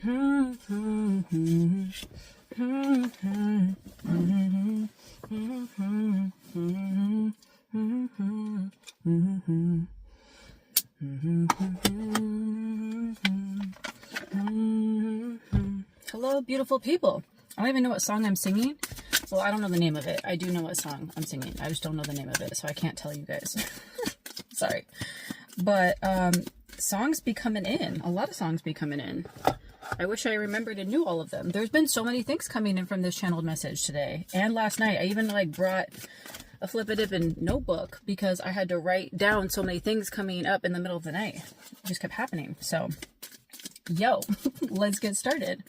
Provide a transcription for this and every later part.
Hello, beautiful people. I don't even know what song I'm singing. Well, I don't know the name of it. I do know what song I'm singing. I just don't know the name of it, so I can't tell you guys. Sorry. But songs be coming in. A lot of songs be coming in. I wish I remembered and knew all of them. There's been so many things coming in from this channeled message today. And last night, I even brought a Flip-A-Dippin' notebook because I had to write down so many things coming up in the middle of the night. It just kept happening. So, yo, let's get started.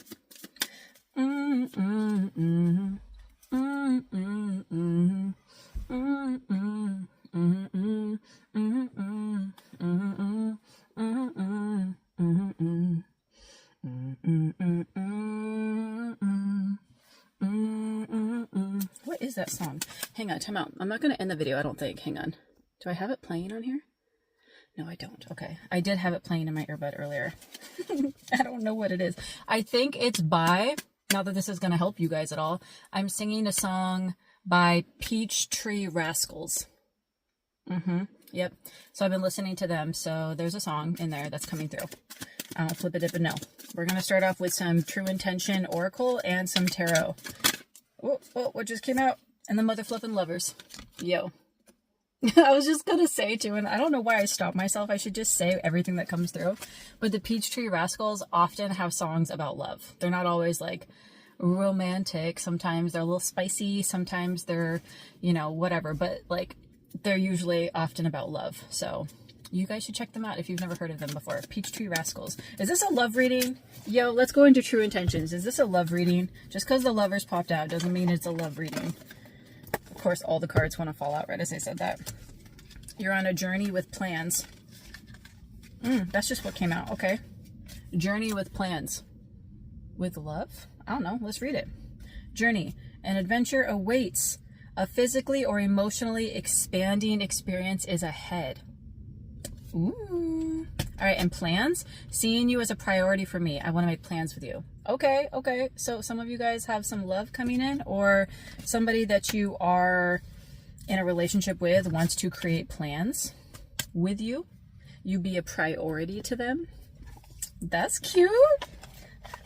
What is that song? Hang on, time out. I'm not going to end the video, I don't think. Hang on. Do I have it playing on here? No, I don't. Okay. I did have it playing in my earbud earlier. I don't know what it is. I think it's by, not that this is going to help you guys at all, I'm singing a song by Peachtree Rascals. Yep. So I've been listening to them. So there's a song in there that's coming through. Flip-A-Dippin', no. We're going to start off with some True Intention Oracle and some Tarot. Oh, what just came out? And the Mother Fluffin' Lovers. Yo. I was just going to say too, and I don't know why I stopped myself. I should just say everything that comes through. But the Peachtree Rascals often have songs about love. They're not always romantic. Sometimes they're a little spicy. Sometimes they're, whatever. But they're usually often about love. So you guys should check them out if you've never heard of them before. Peachtree Rascals. Is this a love reading? Yo, let's go into True Intentions. Is this a love reading? Just because the lovers popped out doesn't mean it's a love reading. Of course, all the cards want to fall out right as I said that. You're on a journey with plans. That's just what came out. Okay. Journey with plans. With love? I don't know. Let's read it. Journey. An adventure awaits. A physically or emotionally expanding experience is ahead. Ooh. All right, and plans? Seeing you as a priority for me. I want to make plans with you. Okay. So some of you guys have some love coming in, or somebody that you are in a relationship with wants to create plans with you. You be a priority to them. That's cute.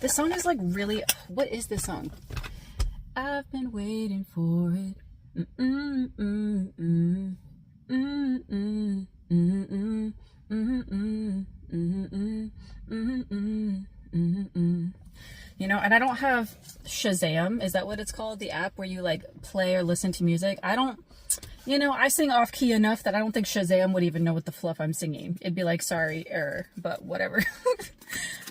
This song is really, what is this song? I've been waiting for it. And I don't have Shazam. Is that what it's called? The app where you play or listen to music? I don't, I sing off key enough that I don't think Shazam would even know what the fluff I'm singing. It'd be sorry, error, but whatever.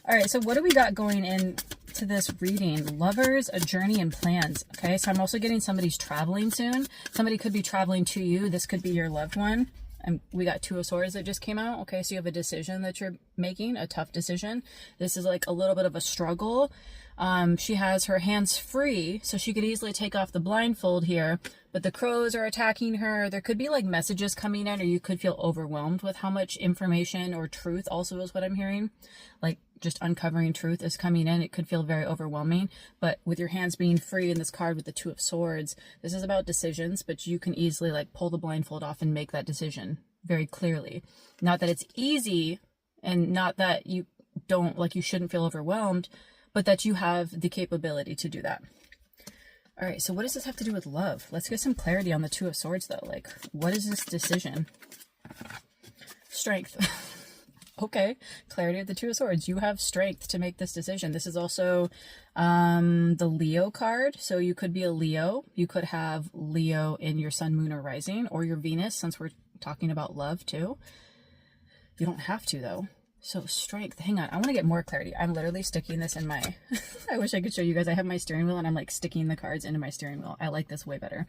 All right. So what do we got going into this reading? Lovers, a journey, and plans. Okay. So I'm also getting somebody's traveling soon. Somebody could be traveling to you. This could be your loved one. And we got Two of Swords that just came out. Okay, so you have a decision that you're making, a tough decision. This is a little bit of a struggle. She has her hands free, so she could easily take off the blindfold here, but the crows are attacking her. There could be messages coming in, or you could feel overwhelmed with how much information or truth also is what I'm hearing. Just uncovering truth is coming in. It could feel very overwhelming, but with your hands being free in this card with the Two of Swords, this is about decisions, but you can easily pull the blindfold off and make that decision very clearly. Not that it's easy, and not that you don't, you shouldn't feel overwhelmed, but that you have the capability to do that. All right, so what does this have to do with love? Let's get some clarity on the Two of Swords though. What is this decision? Strength. Okay, clarity of the Two of Swords. You have strength to make this decision. This is also the Leo card. So you could be a Leo. You could have Leo in your sun, moon, or rising, or your Venus, since we're talking about love too. You don't have to though. So strength. Hang on. I want to get more clarity. I'm literally sticking this in my... I wish I could show you guys. I have my steering wheel and I'm sticking the cards into my steering wheel. I like this way better.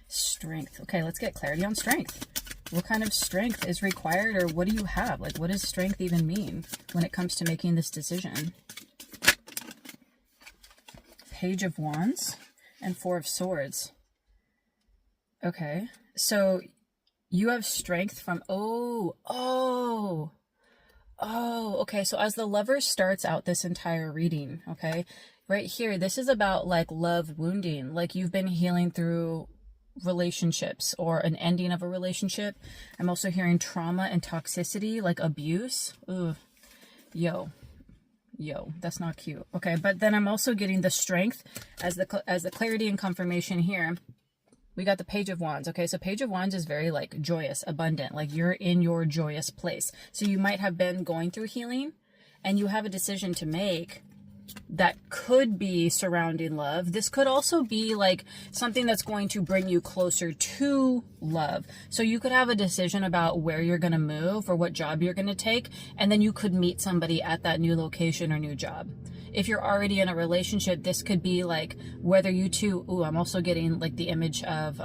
Strength. Okay, let's get clarity on strength. What kind of strength is required, or what do you have? What does strength even mean when it comes to making this decision? Page of Wands and Four of Swords. Okay, so you have strength from, oh, Oh, okay. So as the Lover starts out this entire reading, okay, right here, this is about like love wounding. Like you've been healing through relationships or an ending of a relationship. I'm also hearing trauma and toxicity, like abuse. Ugh. Yo, that's not cute. Okay, but then I'm also getting the strength as the clarity and confirmation here. We got the Page of Wands. Okay, so Page of Wands is very like joyous, abundant, like you're in your joyous place. So you might have been going through healing and you have a decision to make that could be surrounding love. This could also be like something that's going to bring you closer to love. So you could have a decision about where you're going to move or what job you're going to take, and then you could meet somebody at that new location or new job. If you're already in a relationship, this could be like whether you two, ooh, I'm also getting like the image of,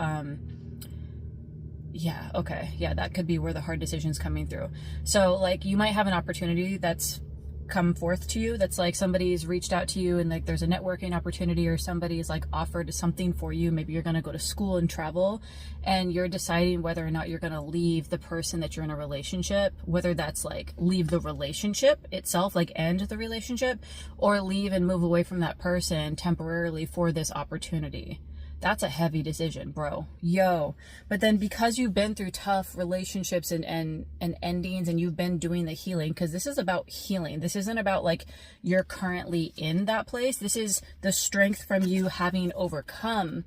yeah, okay. Yeah, that could be where the hard decision's coming through. So like you might have an opportunity that's come forth to you, that's like somebody's reached out to you and like there's a networking opportunity, or somebody's like offered something for you. Maybe you're going to go to school and travel, and you're deciding whether or not you're going to leave the person that you're in a relationship, whether that's like leave the relationship itself, like end the relationship, or leave and move away from that person temporarily for this opportunity. That's a heavy decision, bro. Yo. But then because you've been through tough relationships and endings, and you've been doing the healing, because this is about healing. This isn't about like you're currently in that place. This is the strength from you having overcome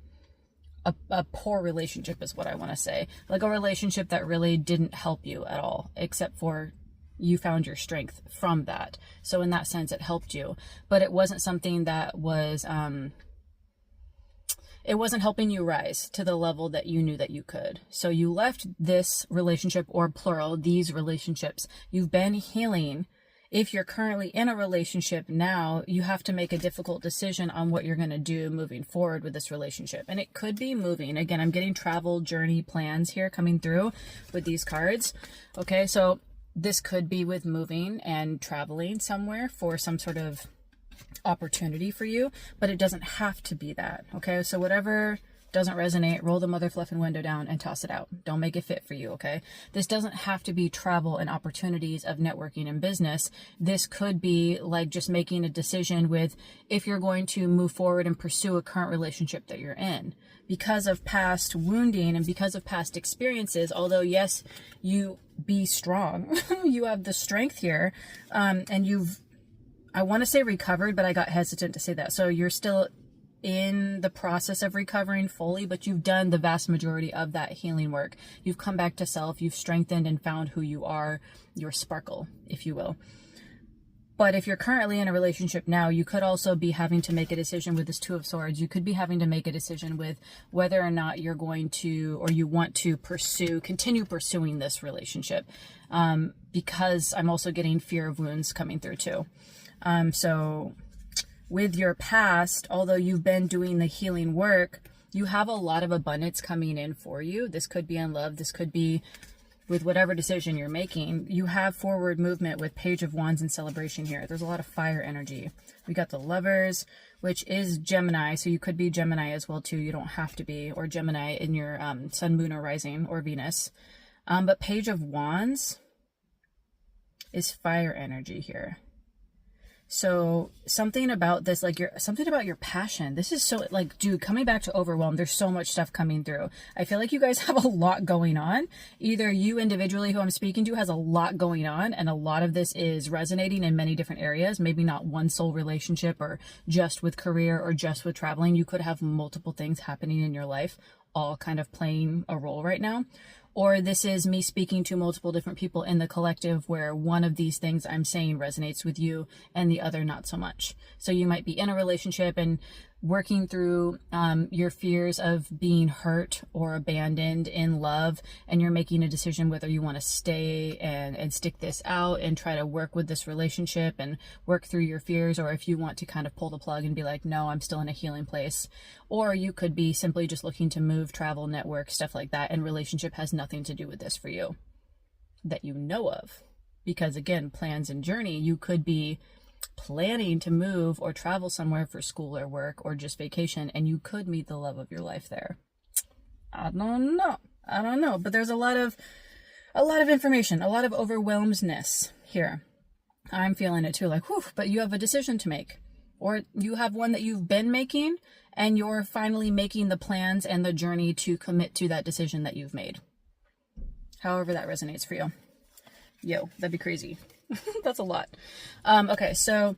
a poor relationship is what I want to say. Like a relationship that really didn't help you at all, except for you found your strength from that. So in that sense, it helped you. But it wasn't something that was... it wasn't helping you rise to the level that you knew that you could. So you left this relationship, or plural, these relationships. You've been healing. If you're currently in a relationship now, you have to make a difficult decision on what you're going to do moving forward with this relationship. And it could be moving. Again, I'm getting travel, journey, plans here coming through with these cards. Okay, so this could be with moving and traveling somewhere for some sort of opportunity for you, but it doesn't have to be that. Okay, so whatever doesn't resonate, roll the mother fluffing window down and toss it out. Don't make it fit for you. Okay, this doesn't have to be travel and opportunities of networking and business. This could be like just making a decision with if you're going to move forward and pursue a current relationship that you're in, because of past wounding and because of past experiences. Although yes, you be strong, you have the strength here, and you've, I want to say recovered, but I got hesitant to say that. So you're still in the process of recovering fully, but you've done the vast majority of that healing work. You've come back to self, you've strengthened and found who you are, your sparkle, if you will. But if you're currently in a relationship now, you could also be having to make a decision with this Two of Swords. You could be having to make a decision with whether or not you're going to, or you want to continue pursuing this relationship. Because I'm also getting fear of wounds coming through too. So with your past, although you've been doing the healing work, you have a lot of abundance coming in for you. This could be in love. This could be with whatever decision you're making. You have forward movement with Page of Wands and celebration here. There's a lot of fire energy. We got the Lovers, which is Gemini. So you could be Gemini as well too. You don't have to be, or Gemini in your sun, moon, or rising, or Venus. But Page of Wands is fire energy here. So something about this, like something about your passion. This is so like, dude, coming back to overwhelm. There's so much stuff coming through. I feel like you guys have a lot going on. Either you individually who I'm speaking to has a lot going on, and a lot of this is resonating in many different areas. Maybe not one sole relationship or just with career or just with traveling. You could have multiple things happening in your life, all kind of playing a role right now. Or this is me speaking to multiple different people in the collective where one of these things I'm saying resonates with you and the other not so much. So you might be in a relationship and working through your fears of being hurt or abandoned in love, and you're making a decision whether you want to stay and stick this out and try to work with this relationship and work through your fears, or if you want to kind of pull the plug and be like, no, I'm still in a healing place. Or you could be simply just looking to move, travel, network, stuff like that, and relationship has nothing to do with this for you that you know of. Because again, plans and journey, you could be planning to move or travel somewhere for school or work or just vacation, and you could meet the love of your life there. I don't know, but there's a lot of information, a lot of overwhelmedness here. I'm feeling it too, like, whew, but you have a decision to make. Or you have one that you've been making, and you're finally making the plans and the journey to commit to that decision that you've made. However that resonates for you. Yo, that'd be crazy. That's a lot. Okay, so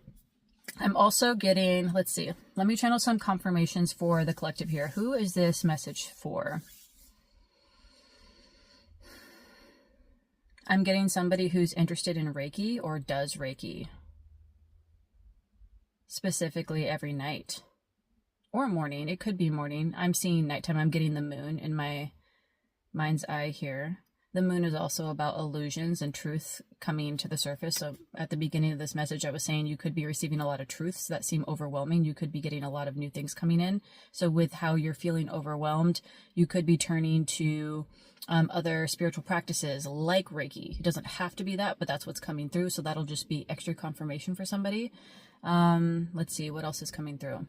I'm also getting, let's see, let me channel some confirmations for the collective here. Who is this message for? I'm getting somebody who's interested in Reiki or does Reiki. Specifically every night. Or morning. It could be morning. I'm seeing nighttime. I'm getting the moon in my mind's eye here. The moon is also about illusions and truth coming to the surface. So at the beginning of this message, I was saying you could be receiving a lot of truths that seem overwhelming. You could be getting a lot of new things coming in. So with how you're feeling overwhelmed, you could be turning to other spiritual practices like Reiki. It doesn't have to be that, but that's what's coming through. So that'll just be extra confirmation for somebody. Let's see what else is coming through.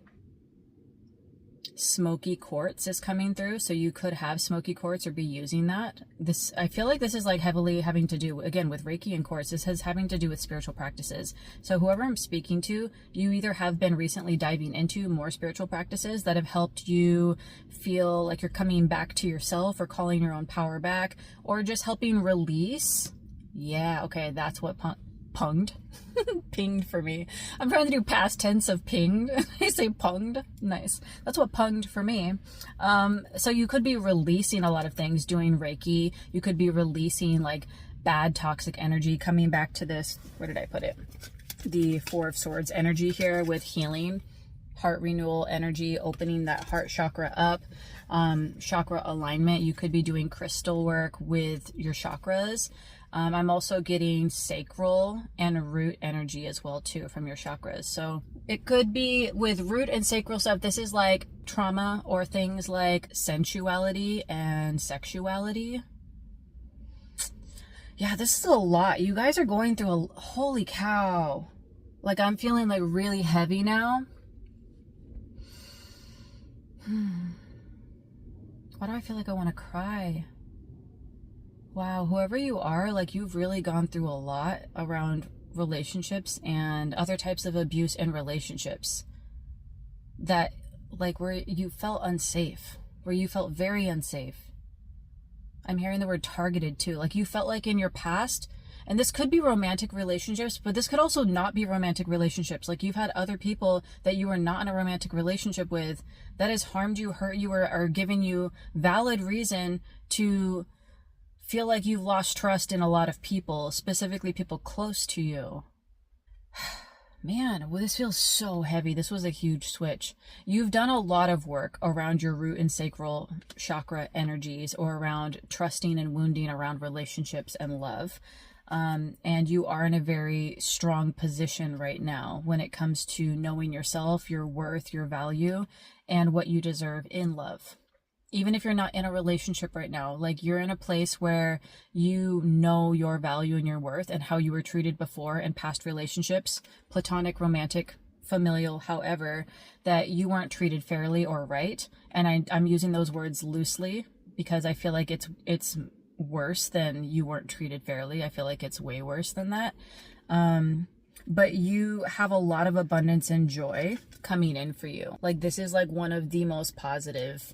Smoky quartz is coming through, so you could have smoky quartz or be using that. This, I feel like this is like heavily having to do, again, with Reiki and quartz. This has having to do with spiritual practices. So whoever I'm speaking to, you either have been recently diving into more spiritual practices that have helped you feel like you're coming back to yourself or calling your own power back, or just helping release. Yeah, okay, that's what punged. Pinged for me. I'm trying to do past tense of pinged. I say punged. Nice. That's what punged for me. So you could be releasing a lot of things doing Reiki. You could be releasing like bad toxic energy, coming back to this, where did I put it? The Four of Swords energy here with healing, heart renewal energy, opening that heart chakra up, chakra alignment. You could be doing crystal work with your chakras. I'm also getting sacral and root energy as well too from your chakras. So it could be with root and sacral stuff. This is like trauma or things like sensuality and sexuality. Yeah, this is a lot. You guys are going through a, holy cow. Like I'm feeling like really heavy now. Why do I feel like I want to cry? Wow, whoever you are, like you've really gone through a lot around relationships and other types of abuse in relationships that like where you felt unsafe, where you felt very unsafe. I'm hearing the word targeted too. Like you felt like in your past, and this could be romantic relationships, but this could also not be romantic relationships. Like you've had other people that you were not in a romantic relationship with that has harmed you, hurt you, or given you valid reason to feel like you've lost trust in a lot of people, specifically people close to you. Man, well, this feels so heavy. This was a huge switch. You've done a lot of work around your root and sacral chakra energies, or around trusting and wounding around relationships and love. And you are in a very strong position right now when it comes to knowing yourself, your worth, your value, and what you deserve in love. Even if you're not in a relationship right now, like you're in a place where you know your value and your worth and how you were treated before in past relationships, platonic, romantic, familial, however, that you weren't treated fairly or right. And I'm using those words loosely because I feel like it's worse than you weren't treated fairly. I feel like it's way worse than that. But you have a lot of abundance and joy coming in for you. Like this is like one of the most positive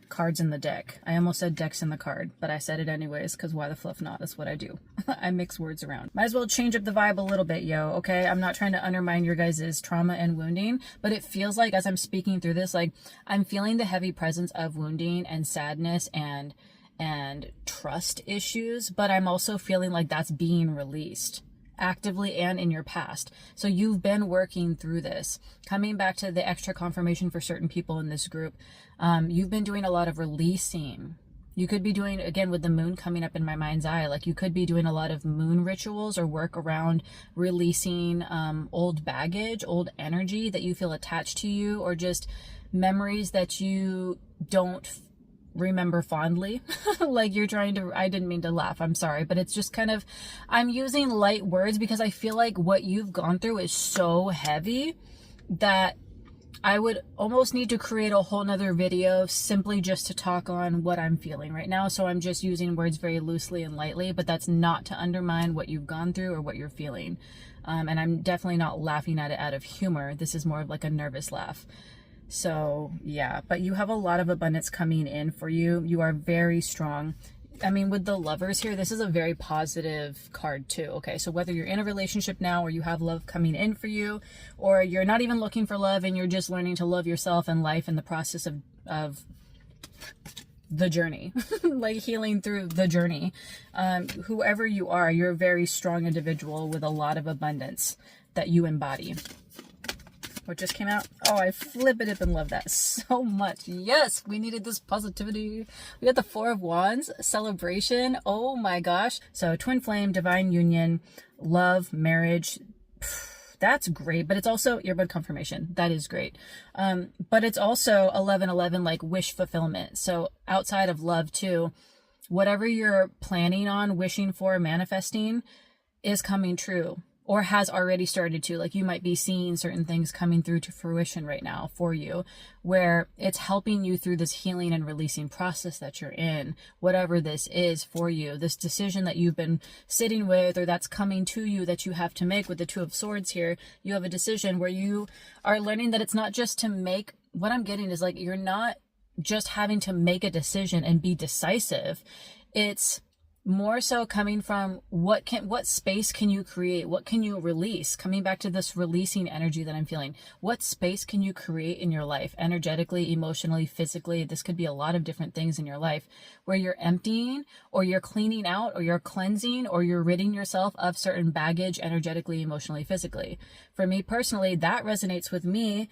cards in the deck. I almost said decks in the card, but I said it anyways because why the fluff not? That's what I do. I mix words around. Might as well change up the vibe a little bit, yo, okay? I'm not trying to undermine your guys' trauma and wounding, but it feels like as I'm speaking through this, like I'm feeling the heavy presence of wounding and sadness and trust issues, but I'm also feeling like that's being released actively and in your past. So you've been working through this. Coming back to the extra confirmation for certain people in this group, you've been doing a lot of releasing. You could be doing, again, with the moon coming up in my mind's eye, like you could be doing a lot of moon rituals or work around releasing old baggage, old energy that you feel attached to you, or just memories that you don't remember fondly. Like you're trying to, I didn't mean to laugh, I'm sorry, but it's just kind of, I'm using light words because I feel like what you've gone through is so heavy that I would almost need to create a whole nother video simply just to talk on what I'm feeling right now. So I'm just using words very loosely and lightly, but that's not to undermine what you've gone through or what you're feeling. And I'm definitely not laughing at it out of humor. This is more of like a nervous laugh. So yeah, but you have a lot of abundance coming in for you. You are very strong. I mean, with the Lovers here, this is a very positive card too. Okay, so whether you're in a relationship now or you have love coming in for you, or you're not even looking for love and you're just learning to love yourself and life in the process of the journey, like healing through the journey. Whoever you are, you're a very strong individual with a lot of abundance that you embody. What just came out? Oh, I flip it up and love that so much. Yes, we needed this positivity. We got the Four of Wands, celebration. Oh my gosh. So twin flame, divine union, love, marriage. That's great, but it's also earbud confirmation. That is great. But it's also 1111, like wish fulfillment. So outside of love too, whatever you're planning on, wishing for, manifesting is coming true. Or has already started to. Like you might be seeing certain things coming through to fruition right now for you, where it's helping you through this healing and releasing process that you're in, whatever this is for you, this decision that you've been sitting with or that's coming to you that you have to make with the Two of Swords here. You have a decision where you are learning that it's not just to make, what I'm getting is like, you're not just having to make a decision and be decisive. It's more so coming from what space can you create? What can you release? Coming back to this releasing energy that I'm feeling. What space can you create in your life? Energetically, emotionally, physically. This could be a lot of different things in your life where you're emptying or you're cleaning out or you're cleansing or you're ridding yourself of certain baggage energetically, emotionally, physically. For me personally, that resonates with me.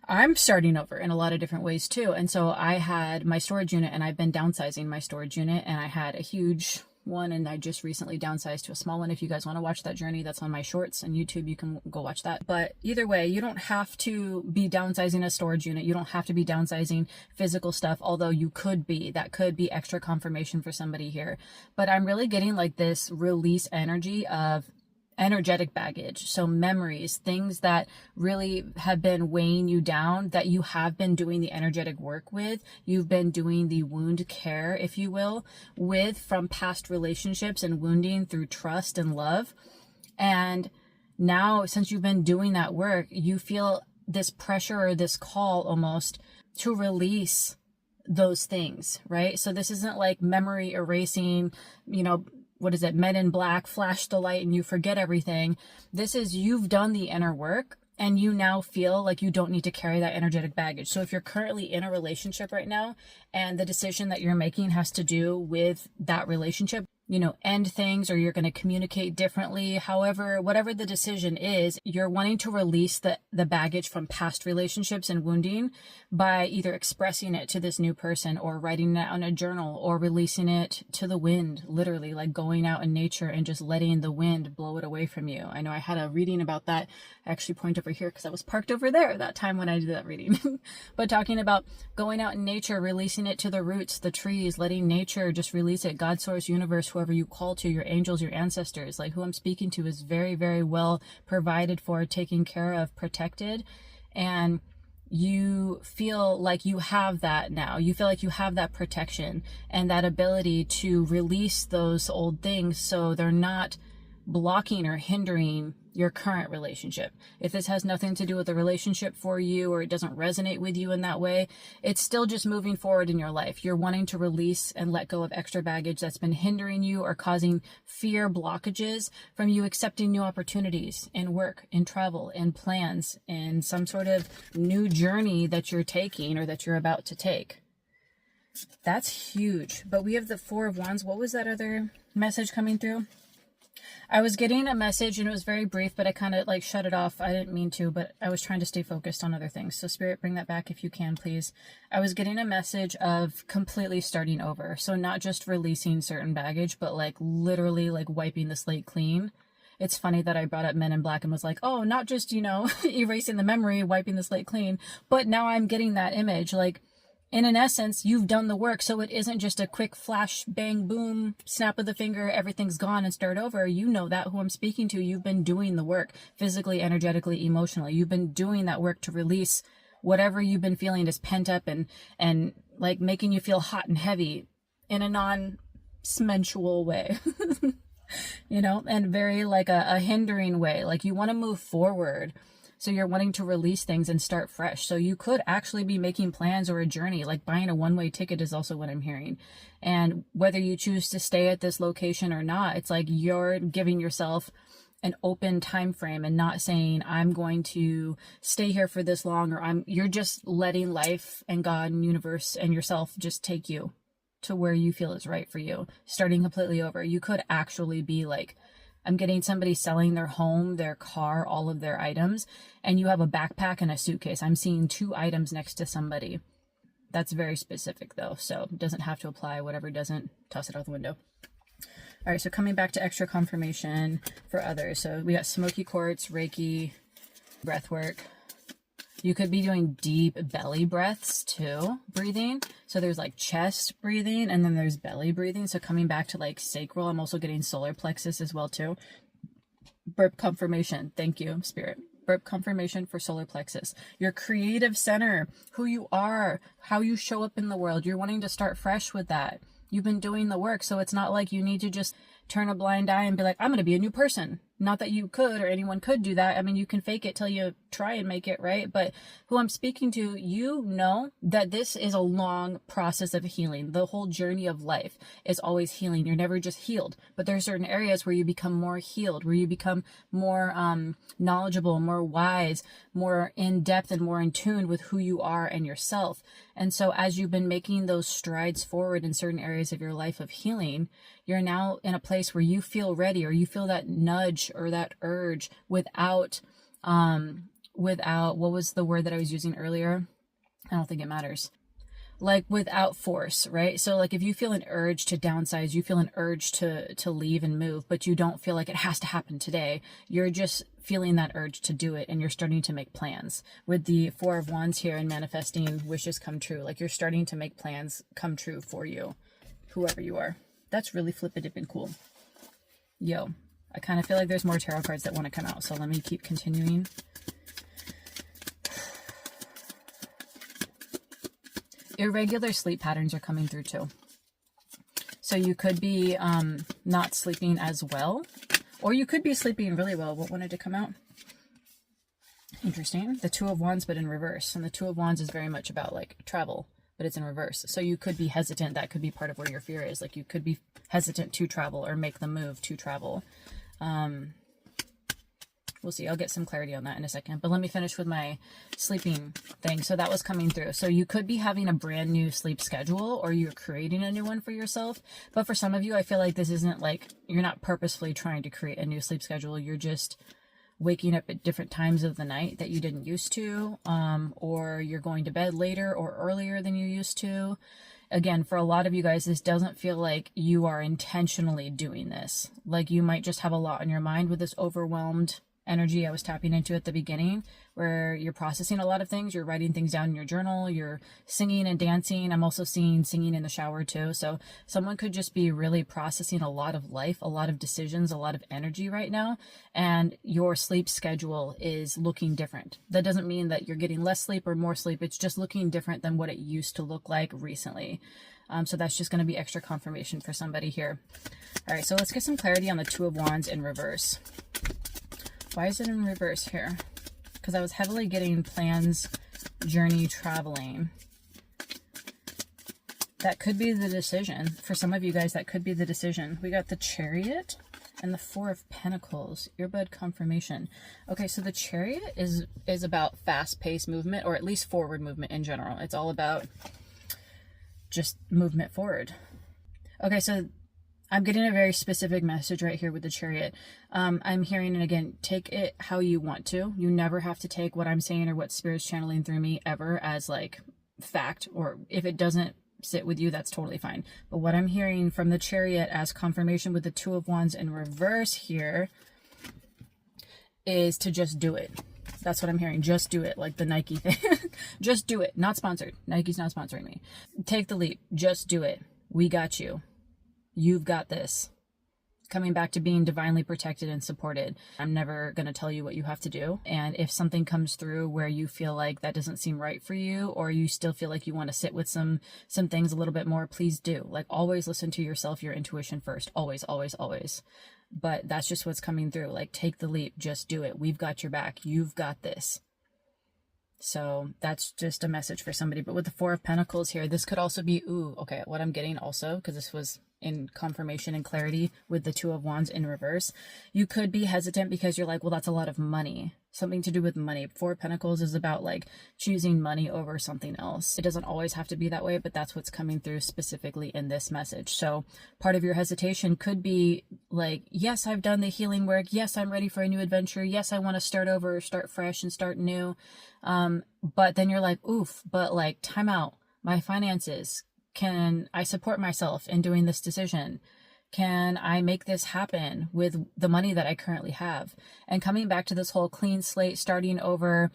I'm starting over in a lot of different ways too. And so I had my storage unit and I've been downsizing my storage unit, and I had a huge one and I just recently downsized to a small one. If you guys want to watch that journey, that's on my shorts and YouTube, you can go watch that. But either way, you don't have to be downsizing a storage unit. You don't have to be downsizing physical stuff, although you could be. That could be extra confirmation for somebody here. But I'm really getting like this release energy of energetic baggage. So memories, things that really have been weighing you down, that you have been doing the energetic work with, you've been doing the wound care, if you will, with from past relationships and wounding through trust and love. And now, since you've been doing that work, you feel this pressure or this call almost to release those things, right? So this isn't like memory erasing, what is it? Men in Black, flash the light and you forget everything. This is, you've done the inner work and you now feel like you don't need to carry that energetic baggage. So if you're currently in a relationship right now and the decision that you're making has to do with that relationship, end things, or you're going to communicate differently. However, whatever the decision is, you're wanting to release the baggage from past relationships and wounding by either expressing it to this new person or writing it on a journal or releasing it to the wind, literally like going out in nature and just letting the wind blow it away from you. I know I had a reading about that. I actually point over here because I was parked over there that time when I did that reading. But talking about going out in nature, releasing it to the roots, the trees, letting nature just release it. God, source, universe, whoever you call to, your angels, your ancestors, like who I'm speaking to is very, very well provided for, taken care of, protected. And you feel like you have that now. You feel like you have that protection and that ability to release those old things so they're not blocking or hindering your current relationship. If this has nothing to do with the relationship for you, or it doesn't resonate with you in that way, it's still just moving forward in your life. You're wanting to release and let go of extra baggage that's been hindering you or causing fear blockages from you accepting new opportunities in work, in travel, in plans, in some sort of new journey that you're taking or that you're about to take. That's huge. But we have the Four of Wands. What was that other message coming through? I was getting a message and it was very brief, but I kind of like shut it off. I didn't mean to, but I was trying to stay focused on other things. So Spirit, bring that back if you can, please. I was getting a message of completely starting over. So not just releasing certain baggage, but like literally like wiping the slate clean. It's funny that I brought up Men in Black and was like, oh, not just, erasing the memory, wiping the slate clean, but now I'm getting that image. Like, in an essence, you've done the work, so it isn't just a quick flash, bang, boom, snap of the finger, everything's gone and start over. You know that, who I'm speaking to. You've been doing the work physically, energetically, emotionally. You've been doing that work to release whatever you've been feeling is pent up and like making you feel hot and heavy in a non-sensual way. you know, and very like a hindering way. Like you want to move forward. So you're wanting to release things and start fresh. So you could actually be making plans or a journey, like buying a one-way ticket is also what I'm hearing. And whether you choose to stay at this location or not, it's like you're giving yourself an open time frame and not saying I'm going to stay here for this long, or you're just letting life and God and universe and yourself just take you to where you feel is right for you, starting completely over. You could actually be like, I'm getting somebody selling their home, their car, all of their items, and you have a backpack and a suitcase. I'm seeing 2 items next to somebody. That's very specific though, so it doesn't have to apply. Whatever doesn't, toss it out the window. All right, so coming back to extra confirmation for others. So we got smoky quartz, Reiki, breath work. You could be doing deep belly breaths too, breathing. So there's like chest breathing and then there's belly breathing. So coming back to like sacral, I'm also getting solar plexus as well too. Burp confirmation. Thank you, Spirit. Burp confirmation for solar plexus. Your creative center, who you are, how you show up in the world. You're wanting to start fresh with that. You've been doing the work. So it's not like you need to just turn a blind eye and be like, I'm going to be a new person. Not that you could or anyone could do that. I mean, you can fake it till you try and make it, right? But who I'm speaking to, you know that this is a long process of healing. The whole journey of life is always healing. You're never just healed, but there are certain areas where you become more healed, where you become more knowledgeable, more wise, more in depth and more in tune with who you are and yourself. And so as you've been making those strides forward in certain areas of your life of healing, you're now in a place where you feel ready, or you feel that nudge or that urge without, what was the word that I was using earlier? I don't think it matters. Like without force, right? So like if you feel an urge to downsize, you feel an urge to leave and move, but you don't feel like it has to happen today. You're just feeling that urge to do it, and you're starting to make plans. With the 4 of Wands here and manifesting wishes come true, like you're starting to make plans come true for you, whoever you are. That's really flippin' cool. Yo, I kind of feel like there's more tarot cards that want to come out, so let me keep continuing. Irregular sleep patterns are coming through too. So you could be not sleeping as well, or you could be sleeping really well. What wanted to come out? Interesting. The 2 of Wands, but in reverse. And the 2 of Wands is very much about like travel, but it's in reverse. So you could be hesitant. That could be part of where your fear is. Like you could be hesitant to travel or make the move to travel. We'll see. I'll get some clarity on that in a second. But let me finish with my sleeping thing. So that was coming through. So you could be having a brand new sleep schedule, or you're creating a new one for yourself. But for some of you, I feel like this isn't like, you're not purposefully trying to create a new sleep schedule. You're just waking up at different times of the night that you didn't used to, or you're going to bed later or earlier than you used to. Again, for a lot of you guys, this doesn't feel like you are intentionally doing this. Like you might just have a lot on your mind with this overwhelmed energy I was tapping into at the beginning, where you're processing a lot of things. You're writing things down in your journal, you're singing and dancing. I'm also seeing singing in the shower too. So someone could just be really processing a lot of life, a lot of decisions, a lot of energy right now, and your sleep schedule is looking different. That doesn't mean that you're getting less sleep or more sleep. It's just looking different than what it used to look like recently. So that's just going to be extra confirmation for somebody here. All right, so let's get some clarity on the 2 of Wands in reverse. Why is it in reverse here? Because I was heavily getting plans, journey, traveling. That could be the decision. For some of you guys, that could be the decision. We got the Chariot and the 4 of Pentacles. Earbud confirmation. Okay, so the Chariot is about fast-paced movement, or at least forward movement in general. It's all about just movement forward. Okay, so I'm getting a very specific message right here with the Chariot. I'm hearing, and again, take it how you want to. You never have to take what I'm saying or what Spirit's channeling through me ever as like fact, or if it doesn't sit with you, that's totally fine. But what I'm hearing from the Chariot as confirmation with the 2 of Wands in reverse here is to just do it. That's what I'm hearing. Just do it. Like the Nike thing. Just do it. Not sponsored. Nike's not sponsoring me. Take the leap. Just do it. We got you. You've got this. Coming back to being divinely protected and supported. I'm never going to tell you what you have to do. And if something comes through where you feel like that doesn't seem right for you, or you still feel like you want to sit with some things a little bit more, please do. Like always listen to yourself, your intuition first. Always, always, always. but that's just what's coming through. Like, take the leap, just do it. We've got your back. You've got this. So that's just a message for somebody. But with the Four of Pentacles here, this could also be, okay, what I'm getting also, because this was in confirmation and clarity with the Two of Wands in reverse, you could be hesitant because you're like, well, that's a lot of money. Something to do with money. Four of Pentacles is about like choosing money over something else. It doesn't always have to be that way, but that's what's coming through specifically in this message. So part of your hesitation could be like, yes, I've done the healing work. Yes, I'm ready for a new adventure. Yes, I want to start over, start fresh and start new. But then you're like, oof, but like, time out. My finances. Can I support myself in doing this decision? Can I make this happen with the money that I currently have? And coming back to this whole clean slate, starting over,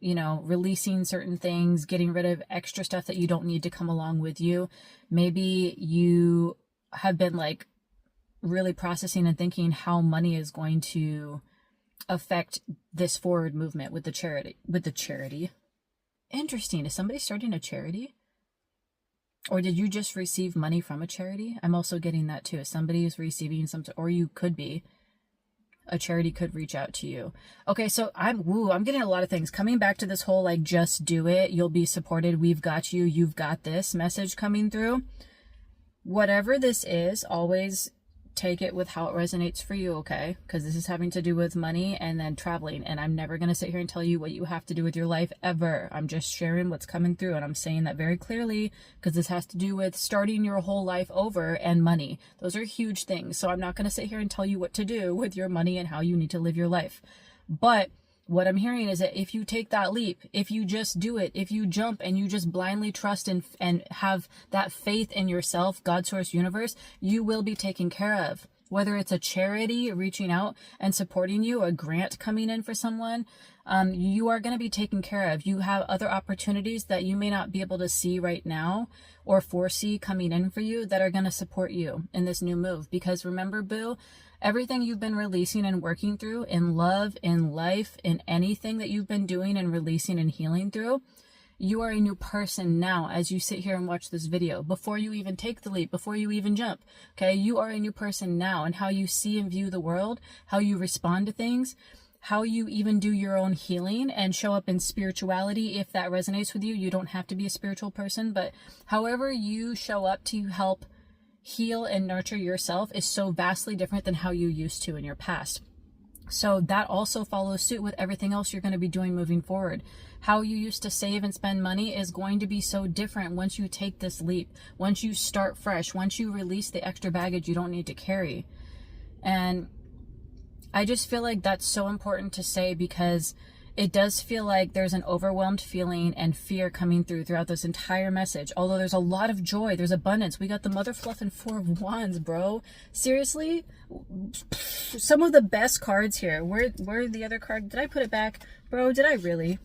you know, releasing certain things, getting rid of extra stuff that you don't need to come along with you. Maybe you have been like really processing and thinking how money is going to affect this forward movement with the charity. Interesting. Is somebody starting a charity? Or did you just receive money from a charity? I'm also getting that too. Somebody is receiving something, or you could be. A charity could reach out to you. Okay, so I'm getting a lot of things. Coming back to this whole like, just do it. You'll be supported. We've got you. You've got this message coming through. Whatever this is, always take it with how it resonates for you, okay? Because this is having to do with money and then traveling, and I'm never going to sit here and tell you what you have to do with your life ever. I'm just sharing what's coming through, and I'm saying that very clearly because this has to do with starting your whole life over and money. Those are huge things, so I'm not going to sit here and tell you what to do with your money and how you need to live your life. But what I'm hearing is that if you take that leap, if you just do it, if you jump and you just blindly trust and have that faith in yourself, God, source, universe, you will be taken care of. Whether it's a charity reaching out and supporting you, a grant coming in for someone, you are going to be taken care of. You have other opportunities that you may not be able to see right now or foresee coming in for you that are going to support you in this new move. Because remember, boo, everything you've been releasing and working through in love, in life, in anything that you've been doing and releasing and healing through, you are a new person now as you sit here and watch this video. Before you even take the leap, before you even jump, okay? You are a new person now, and how you see and view the world, how you respond to things, how you even do your own healing and show up in spirituality. If that resonates with you, you don't have to be a spiritual person, but however you show up to help heal and nurture yourself is so vastly different than how you used to in your past. So that also follows suit with everything else you're going to be doing moving forward. How you used to save and spend money is going to be so different once you take this leap, once you start fresh, once you release the extra baggage you don't need to carry. And I just feel like that's so important to say, because it does feel like there's an overwhelmed feeling and fear coming throughout this entire message. Although there's a lot of joy, there's abundance. We got the Mother Fluff and Four of Wands, bro. Seriously? Some of the best cards here. Where the other card? Did I put it back? Bro, did I really?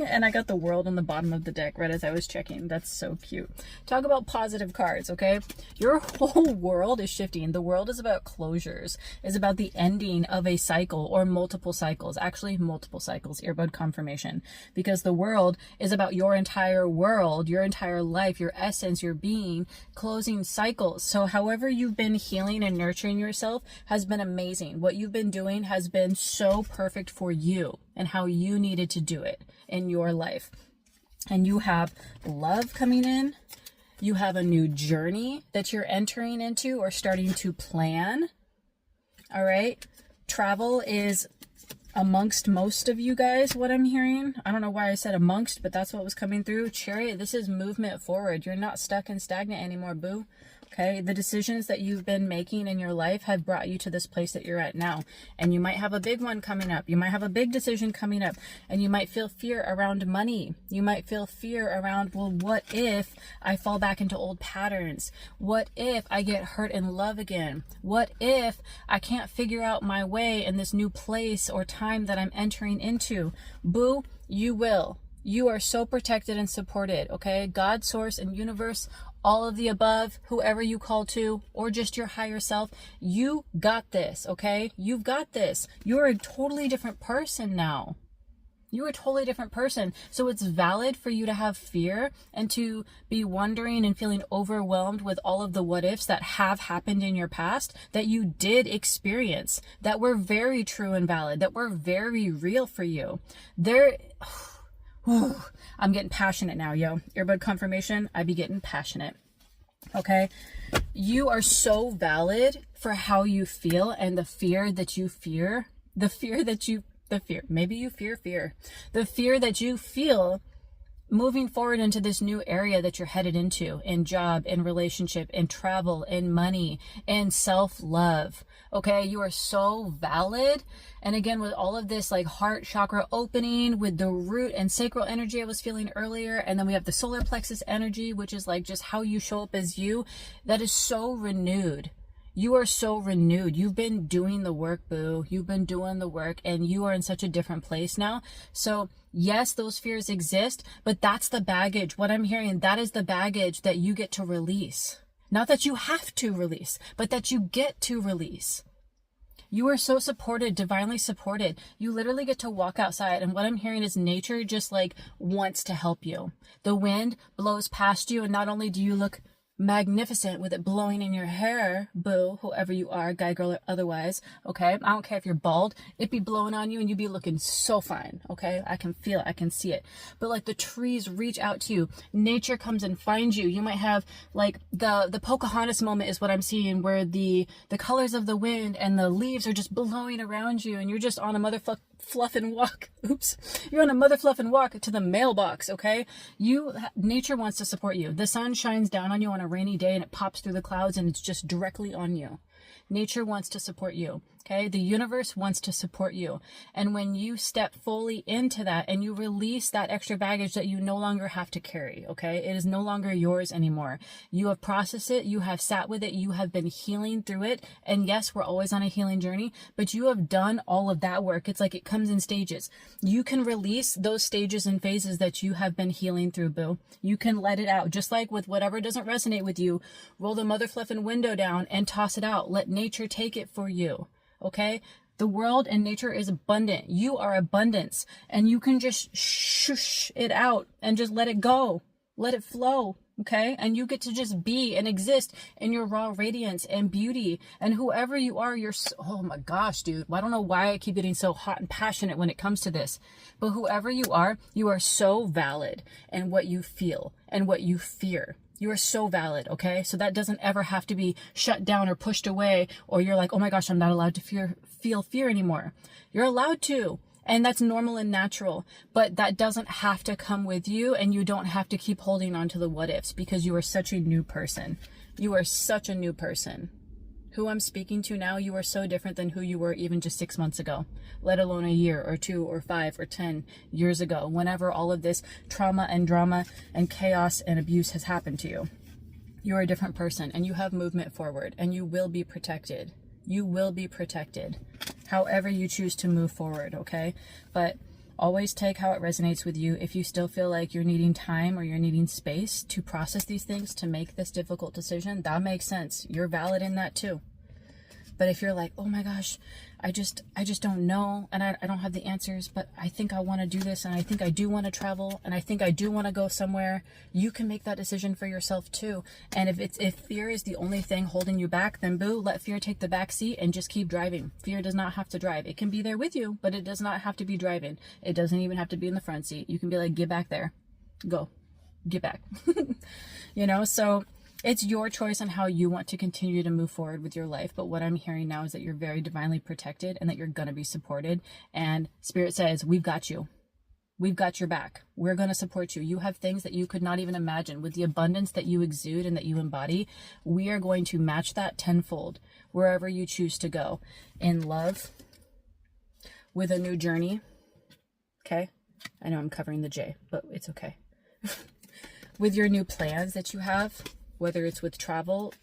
And I got the World on the bottom of the deck right as I was checking. That's so cute. Talk about positive cards, okay? Your whole world is shifting. The world is about closures. It's about the ending of a cycle or multiple cycles. Actually, multiple cycles. Earbud confirmation. Because the world is about your entire world, your entire life, your essence, your being, closing cycles. So however you've been healing and nurturing yourself has been amazing. What you've been doing has been so perfect for you and how you needed to do it in your life. And you have love coming in. You have a new journey that you're entering into or starting to plan. All right. Travel is amongst most of you guys, what I'm hearing. I don't know why I said amongst, but that's what was coming through. Chariot, this is movement forward. You're not stuck and stagnant anymore, boo. Okay, the decisions that you've been making in your life have brought you to this place that you're at now. And you might have a big one coming up. You might have a big decision coming up. And you might feel fear around money. You might feel fear around, well, what if I fall back into old patterns? What if I get hurt in love again? What if I can't figure out my way in this new place or time that I'm entering into? Boo, you will. You are so protected and supported, okay? God, source, and universe, all of the above, whoever you call to, or just your higher self, you got this, okay? You've got this. You're a totally different person now. You are a totally different person. So it's valid for you to have fear and to be wondering and feeling overwhelmed with all of the what ifs that have happened in your past, that you did experience, that were very true and valid, that were very real for you. I'm getting passionate now, yo. Earbud confirmation, I be getting passionate. Okay? You are so valid for how you feel and the fear that you fear. Maybe you fear fear. The fear that you feel moving forward into this new area that you're headed into, in job, in relationship, in travel, in money, in self-love. Okay, you are so valid. And again, with all of this like heart chakra opening, with the root and sacral energy I was feeling earlier, and then we have the solar plexus energy, which is like just how you show up as you, that is so renewed. You are so renewed. You've been doing the work, boo. You've been doing the work, and you are in such a different place now. So yes, those fears exist, but that's the baggage. What I'm hearing, that is the baggage that you get to release. Not that you have to release, but that you get to release. You are so supported, divinely supported. You literally get to walk outside, and what I'm hearing is nature just like wants to help you. The wind blows past you, and not only do you look magnificent with it blowing in your hair, boo, whoever you are, guy, girl, or otherwise, okay? I don't care if you're bald, it be blowing on you and you be looking so fine, okay? I can feel it, I can see it. But like the trees reach out to you, nature comes and finds you. You might have like the Pocahontas moment is what I'm seeing, where the colors of the wind and the leaves are just blowing around you, and you're just on a fluffing walk. Oops. You're on a mother fluffing walk to the mailbox, okay? Nature wants to support you. The sun shines down on you on a rainy day and it pops through the clouds and it's just directly on you. Nature wants to support you, okay? The universe wants to support you. And when you step fully into that and you release that extra baggage that you no longer have to carry, okay? It is no longer yours anymore. You have processed it. You have sat with it. You have been healing through it. And yes, we're always on a healing journey, but you have done all of that work. It's like it comes in stages. You can release those stages and phases that you have been healing through, boo. You can let it out. Just like with whatever doesn't resonate with you, roll the mother fluffing window down and toss it out. Let nature take it for you. Okay? The world and nature is abundant. You are abundance, and you can just shush it out and just let it go. Let it flow. Okay? And you get to just be and exist in your raw radiance and beauty, and whoever you are, oh my gosh, dude. I don't know why I keep getting so hot and passionate when it comes to this, but whoever you are so valid in what you feel and what you fear. You are so valid, okay? So that doesn't ever have to be shut down or pushed away, or you're like, oh my gosh, I'm not allowed to feel fear anymore. You're allowed to, and that's normal and natural, but that doesn't have to come with you, and you don't have to keep holding on to the what ifs, because you are such a new person. You are such a new person. Who I'm speaking to now, you are so different than who you were even just 6 months ago, let alone a year or 2 or 5 or 10 years ago, whenever all of this trauma and drama and chaos and abuse has happened to you. You're a different person, and you have movement forward, and you will be protected. You will be protected, however you choose to move forward, okay? But always take how it resonates with you. If you still feel like you're needing time or you're needing space to process these things, to make this difficult decision, that makes sense. You're valid in that too. But if you're like, oh my gosh, I just don't know, and I don't have the answers, but I think I want to do this, and I think I do want to travel, and I think I do want to go somewhere, you can make that decision for yourself too. And if fear is the only thing holding you back, then boo, let fear take the back seat and just keep driving. Fear does not have to drive. It can be there with you, but it does not have to be driving. It doesn't even have to be in the front seat. You can be like, get back there. Go. Get back. You know, so it's your choice on how you want to continue to move forward with your life. But what I'm hearing now is that you're very divinely protected and that you're going to be supported. And Spirit says, we've got you. We've got your back. We're going to support you. You have things that you could not even imagine. With the abundance that you exude and that you embody, we are going to match that tenfold wherever you choose to go. In love, with a new journey. Okay? I know I'm covering the J, but it's okay. With your new plans that you have, whether it's with travel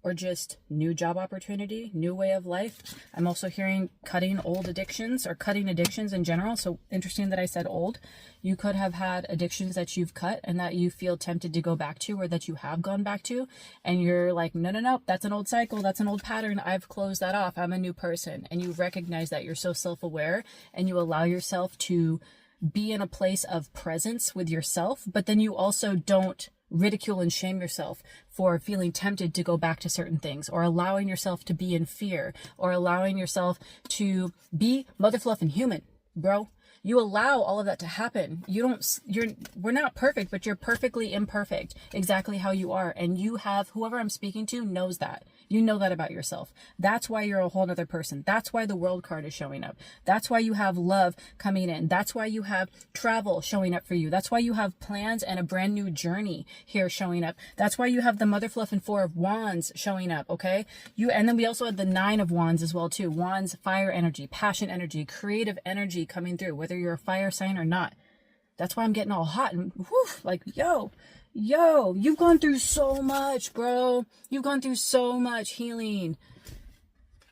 or just new job opportunity, new way of life. I'm also hearing cutting old addictions, or cutting addictions in general. So interesting that I said old. You could have had addictions that you've cut and that you feel tempted to go back to, or that you have gone back to. And you're like, no, that's an old cycle. That's an old pattern. I've closed that off. I'm a new person. And you recognize that. You're so self-aware, and you allow yourself to be in a place of presence with yourself, but then you also don't ridicule and shame yourself for feeling tempted to go back to certain things, or allowing yourself to be in fear, or allowing yourself to be mother fluffing human, bro. You allow all of that to happen. We're not perfect, but you're perfectly imperfect, exactly how you are. And you have, whoever I'm speaking to knows that. You know that about yourself. That's why you're a whole other person. That's why the world card is showing up. That's why you have love coming in. That's why you have travel showing up for you. That's why you have plans and a brand new journey here showing up. That's why you have the Mother Fluff and Four of Wands showing up, okay? And then we also had the Nine of Wands as well too. Wands, fire energy, passion energy, creative energy coming through, whether you're a fire sign or not. That's why I'm getting all hot and woof, like, yo, you've gone through so much, bro. You've gone through so much healing.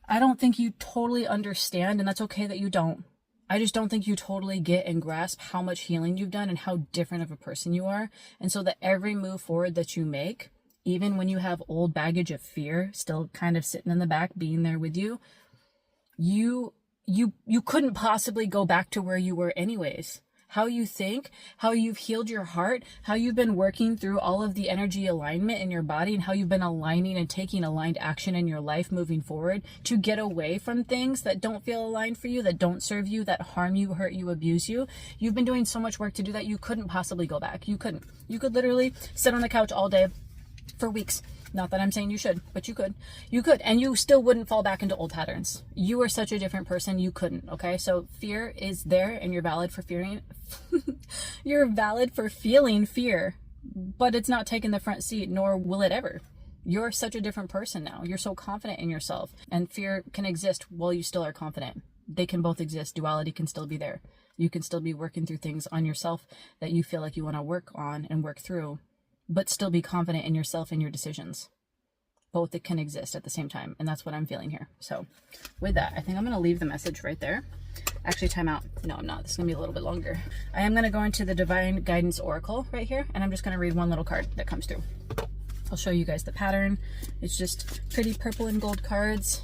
I don't think you totally understand, and that's okay that you don't. I just don't think you totally get and grasp how much healing you've done and how different of a person you are. And so that every move forward that you make, even when you have old baggage of fear still kind of sitting in the back, being there with you, you couldn't possibly go back to where you were anyways. How you think, how you've healed your heart, how you've been working through all of the energy alignment in your body, and how you've been aligning and taking aligned action in your life moving forward to get away from things that don't feel aligned for you, that don't serve you, that harm you, hurt you, abuse you. You've been doing so much work to do that. You couldn't possibly go back. You couldn't. You could literally sit on the couch all day for weeks. Not that I'm saying you should, but you could. You could, and you still wouldn't fall back into old patterns. You are such a different person, you couldn't, okay? So fear is there, and you're valid for fearing. You're valid for feeling fear, but it's not taking the front seat, nor will it ever. You're such a different person now. You're so confident in yourself, and fear can exist while you still are confident. They can both exist. Duality can still be there. You can still be working through things on yourself that you feel like you want to work on and work through, but still be confident in yourself and your decisions. Both that can exist at the same time. And that's what I'm feeling here. So with that, I think I'm going to leave the message right there. Actually, time out. No, I'm not. This is going to be a little bit longer. I am going to go into the Divine Guidance Oracle right here. And I'm just going to read one little card that comes through. I'll show you guys the pattern. It's just pretty purple and gold cards.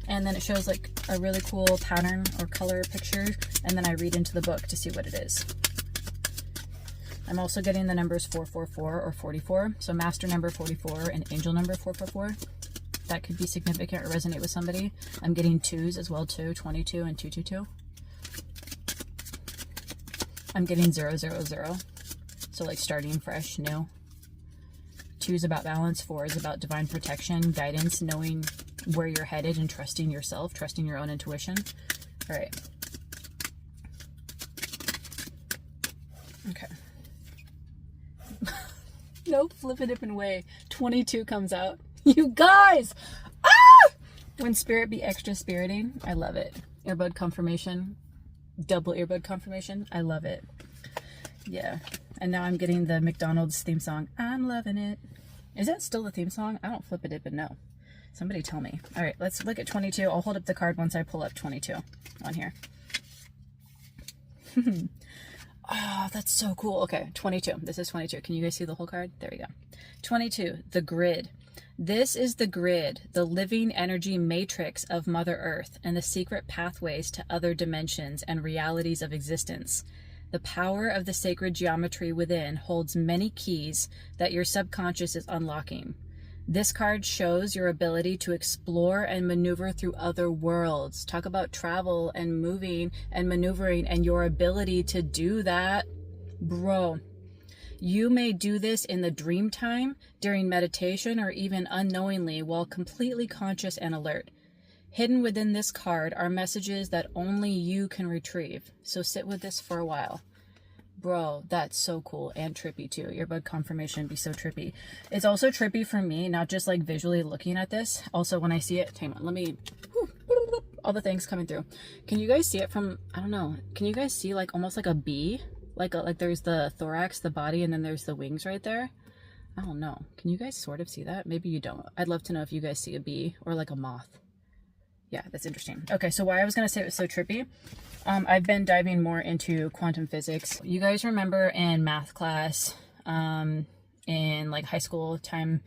And then it shows like a really cool pattern or color picture. And then I read into the book to see what it is. I'm also getting the numbers 444 or 44. So master number 44 and angel number 444. That could be significant or resonate with somebody. I'm getting 2s as well too, 22 and 222. I'm getting 000. So like starting fresh, new. 2 is about balance, 4 is about divine protection, guidance, knowing where you're headed and trusting yourself, trusting your own intuition. All right. Okay. No flippin' way. 22 comes out. You guys! Ah! When spirit be extra spiriting, I love it. Earbud confirmation. Double earbud confirmation. I love it. Yeah. And now I'm getting the McDonald's theme song. I'm loving it. Is that still the theme song? I don't flip it, but no. Somebody tell me. All right, let's look at 22. I'll hold up the card once I pull up 22 on here. Oh, that's so cool. Okay, 22. This is 22. Can you guys see the whole card? There we go. 22, the grid. This is the grid, the living energy matrix of Mother Earth and the secret pathways to other dimensions and realities of existence. The power of the sacred geometry within holds many keys that your subconscious is unlocking. This card shows your ability to explore and maneuver through other worlds. Talk about travel and moving and maneuvering and your ability to do that. Bro, you may do this in the dream time, during meditation, or even unknowingly while completely conscious and alert. Hidden within this card are messages that only you can retrieve. So sit with this for a while. Bro, that's so cool and trippy too. Earbud confirmation be so trippy. It's also trippy for me, not just like visually looking at this. Also when I see it, hang on, let me, all the things coming through. Can you guys see it from, I don't know, can you guys see like almost like a bee? Like there's the thorax, the body, and then there's the wings right there. I don't know. Can you guys sort of see that? Maybe you don't. I'd love to know if you guys see a bee or like a moth. Yeah, that's interesting. Okay, so why I was going to say it was so trippy, I've been diving more into quantum physics. You guys remember in math class, in like high school time,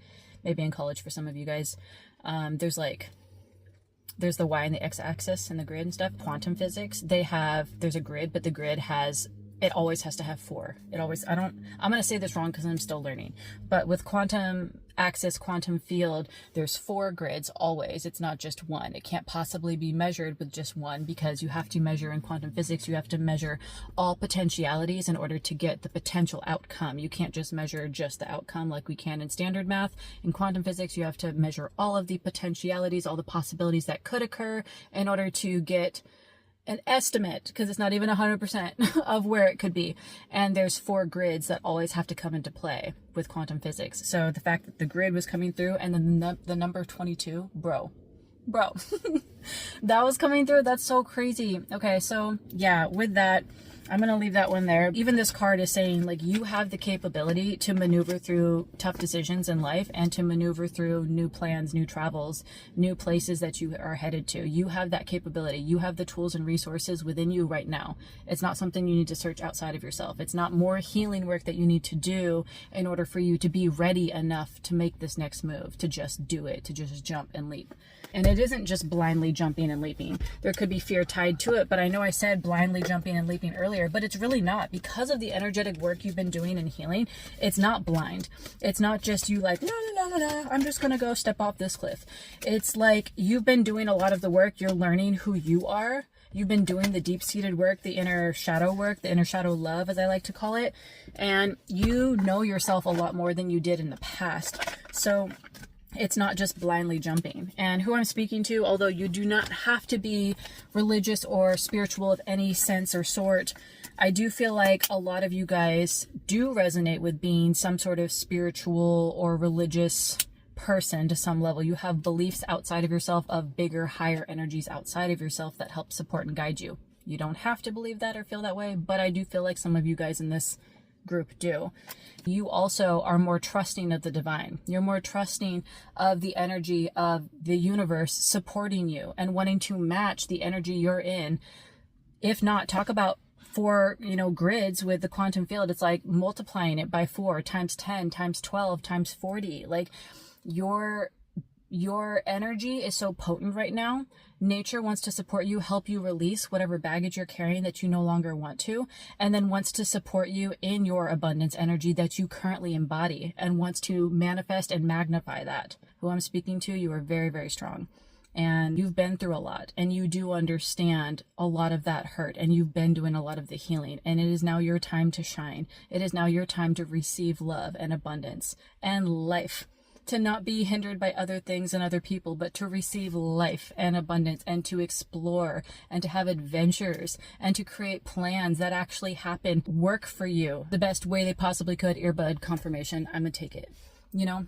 maybe in college for some of you guys, there's the Y and the X axis and the grid and stuff. Quantum physics, there's a grid, but the grid has it always has to have 4. It always, I'm going to say this wrong because I'm still learning, but with quantum axis, quantum field, there's 4 grids always. It's not just one. It can't possibly be measured with just one, because you have to measure in quantum physics, you have to measure all potentialities in order to get the potential outcome. You can't just measure just the outcome like we can in standard math. In quantum physics, you have to measure all of the potentialities, all the possibilities that could occur in order to get an estimate, because it's not even 100% of where it could be. And there's 4 grids that always have to come into play with quantum physics. So the fact that the grid was coming through, and then the number 22, bro, that was coming through. That's so crazy. Okay, so yeah, with that, I'm going to leave that one there. Even this card is saying, like, you have the capability to maneuver through tough decisions in life and to maneuver through new plans, new travels, new places that you are headed to. You have that capability. You have the tools and resources within you right now. It's not something you need to search outside of yourself. It's not more healing work that you need to do in order for you to be ready enough to make this next move, to just do it, to just jump and leap. And it isn't just blindly jumping and leaping. There could be fear tied to it, but I know I said blindly jumping and leaping earlier, but it's really not. Because of the energetic work you've been doing in healing, it's not blind. It's not just you like, no, I'm just gonna go step off this cliff. It's like you've been doing a lot of the work. You're learning who you are. You've been doing the deep-seated work, the inner shadow work, the inner shadow love, as I like to call it. And you know yourself a lot more than you did in the past. So it's not just blindly jumping. And who I'm speaking to, although you do not have to be religious or spiritual of any sense or sort, I do feel like a lot of you guys do resonate with being some sort of spiritual or religious person to some level. You have beliefs outside of yourself, of bigger, higher energies outside of yourself that help support and guide you. You don't have to believe that or feel that way, but I do feel like some of you guys in this group do. You also are more trusting of the divine. You're more trusting of the energy of the universe supporting you and wanting to match the energy you're in. If not, talk about 4, grids with the quantum field. It's like multiplying it by 4 times 10 times 12 times 40. Like your energy is so potent right now. Nature wants to support you, help you release whatever baggage you're carrying that you no longer want to, and then wants to support you in your abundance energy that you currently embody, and wants to manifest and magnify that. Who I'm speaking to, you are very, very strong. And you've been through a lot, and you do understand a lot of that hurt, and you've been doing a lot of the healing, and it is now your time to shine. It is now your time to receive love and abundance and life. To not be hindered by other things and other people, but to receive life and abundance, and to explore and to have adventures and to create plans that actually happen, work for you the best way they possibly could. Earbud confirmation, I'm gonna take it.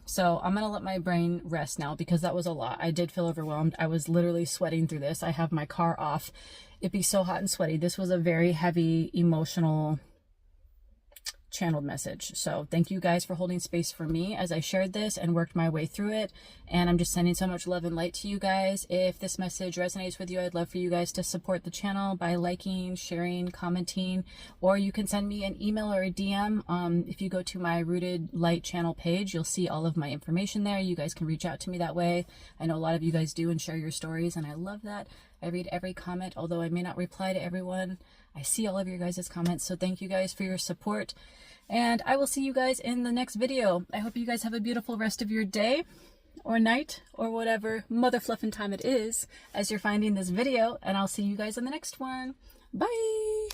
So I'm gonna let my brain rest now, because that was a lot. I did feel overwhelmed. I was literally sweating through this. I have my car off. It'd be so hot and sweaty. This was a very heavy, emotional, channeled message. So thank you guys for holding space for me as I shared this and worked my way through it. And I'm just sending so much love and light to you guys. If this message resonates with you, I'd love for you guys to support the channel by liking, sharing, commenting, or you can send me an email or a DM. If you go to my Rooted Light channel page, you'll see all of my information there. You guys can reach out to me that way. I know a lot of you guys do and share your stories, and I love that. I read every comment, although I may not reply to everyone. I see all of your guys' comments, so thank you guys for your support. And I will see you guys in the next video. I hope you guys have a beautiful rest of your day or night or whatever mother fluffin' time it is as you're finding this video, and I'll see you guys in the next one. Bye!